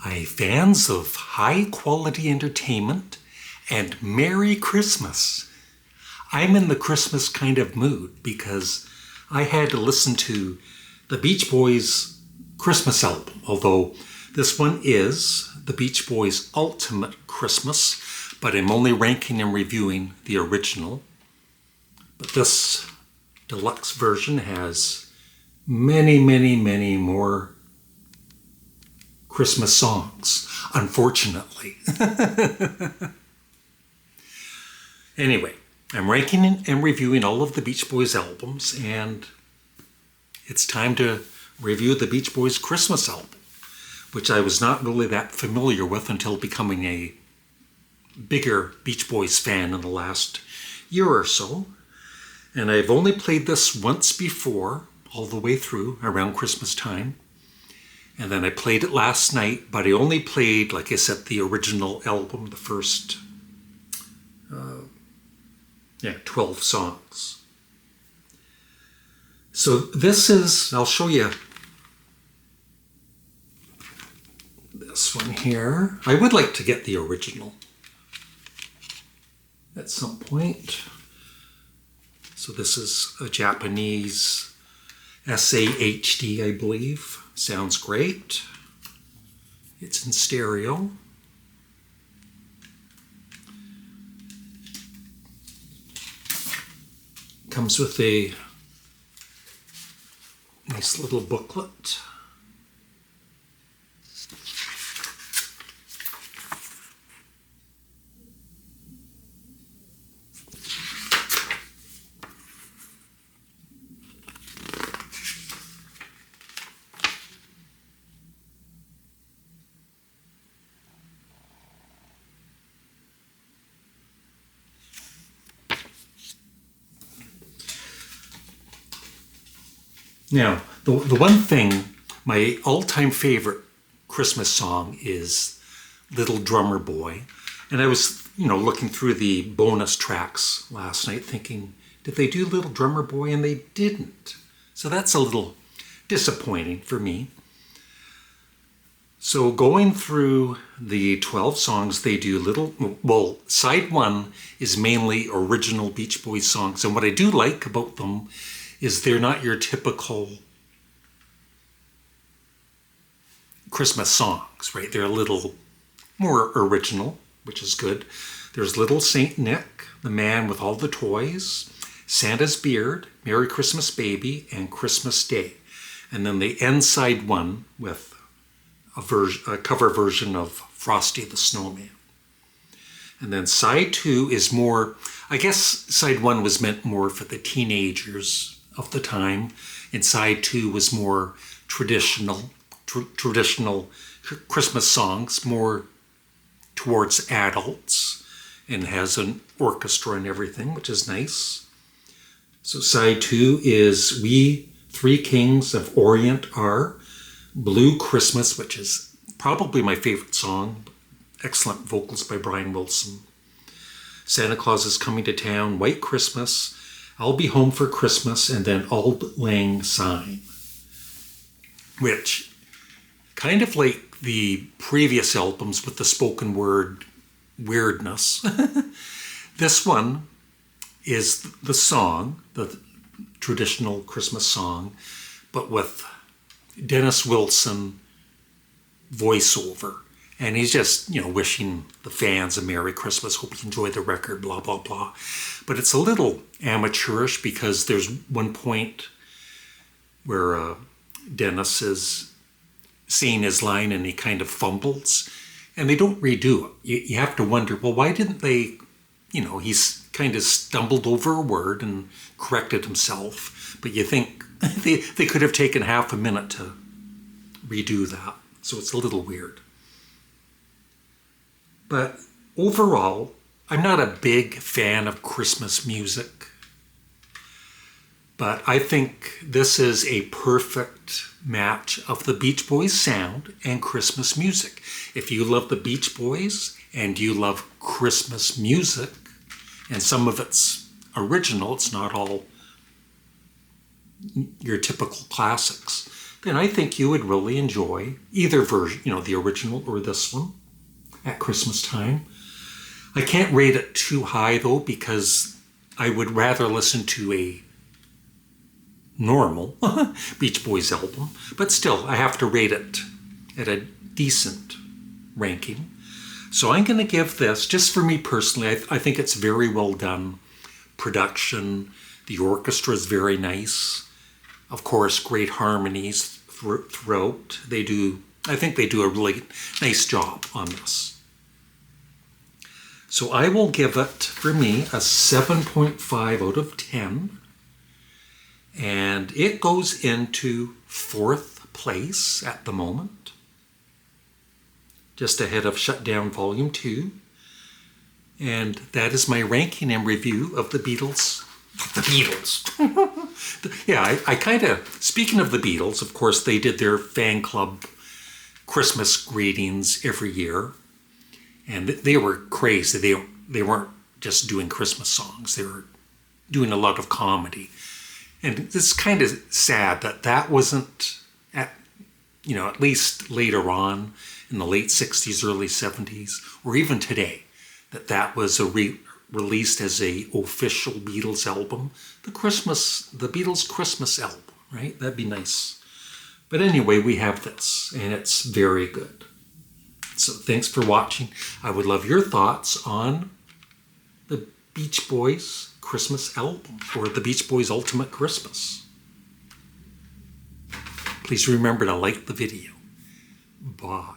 Hi, fans of high-quality entertainment and Merry Christmas. I'm in the Christmas kind of mood because I had to listen to the Beach Boys' Christmas album, although this one is the Beach Boys' Ultimate Christmas, but I'm only ranking and reviewing the original. But this deluxe version has many, many, many more Christmas songs, unfortunately. Anyway, I'm ranking and reviewing all of the Beach Boys albums, and it's time to review the Beach Boys Christmas album, which I was not really that familiar with until becoming a bigger Beach Boys fan in the last year or so. And I've only played this once before, all the way through, around Christmas time. And then I played it last night, but I only played, like I said, the original album, the first 12 songs. So this is, I'll show you this one here. I would like to get the original at some point. So this is a Japanese SAHD, I believe. Sounds great. It's in stereo. Comes with a nice little booklet. Now, the one thing, my all-time favorite Christmas song is Little Drummer Boy. And I was, looking through the bonus tracks last night thinking, did they do Little Drummer Boy? And they didn't. So that's a little disappointing for me. So going through the 12 songs, they do side one is mainly original Beach Boys songs. And what I do like about them is they're not your typical Christmas songs, right? They're a little more original, which is good. There's Little Saint Nick, The Man with All the Toys, Santa's Beard, Merry Christmas Baby, and Christmas Day. And then they end side one with a cover version of Frosty the Snowman. And then side two is more, I guess side one was meant more for the teenagers of the time, and side two was more traditional Christmas songs, more towards adults, and has an orchestra and everything, which is nice. So side two is We Three Kings of Orient Are, Blue Christmas, which is probably my favorite song, excellent vocals by Brian Wilson. Santa Claus is Coming to Town, White Christmas, I'll Be Home for Christmas, and then Auld Lang Syne, which kind of like the previous albums with the spoken word weirdness. This one is the song, the traditional Christmas song, but with Dennis Wilson voiceover. And he's just, wishing the fans a Merry Christmas, hope you enjoy the record, blah, blah, blah. But it's a little amateurish because there's one point where Dennis is saying his line and he kind of fumbles. And they don't redo it. You have to wonder, well, why didn't they, he's kind of stumbled over a word and corrected himself. But you think they could have taken half a minute to redo that. So it's a little weird. But overall, I'm not a big fan of Christmas music. But I think this is a perfect match of the Beach Boys sound and Christmas music. If you love the Beach Boys and you love Christmas music, and some of it's original, it's not all your typical classics. then I think you would really enjoy either version, the original or this one at Christmas time. I can't rate it too high though, because I would rather listen to a normal Beach Boys album, but still I have to rate it at a decent ranking. So I'm going to give this, just for me personally, I think it's very well done. Production, the orchestra is very nice. Of course, great harmonies throughout. I think they do a really nice job on this. So I will give it, for me, a 7.5 out of 10. And it goes into 4th place at the moment, just ahead of Shutdown Volume 2. And that is my ranking and review of the Beatles. The Beatles. Yeah, I kind of, speaking of the Beatles, of course, they did their fan club Christmas greetings every year. And they were crazy. They weren't just doing Christmas songs. They were doing a lot of comedy. And it's kind of sad that wasn't, at least later on in the late 60s, early 70s, or even today, that was released as a official Beatles album. The Beatles Christmas album, right? That'd be nice. But anyway, we have this, and it's very good. So thanks for watching. I would love your thoughts on the Beach Boys Christmas album, or the Beach Boys Ultimate Christmas. Please remember to like the video. Bye.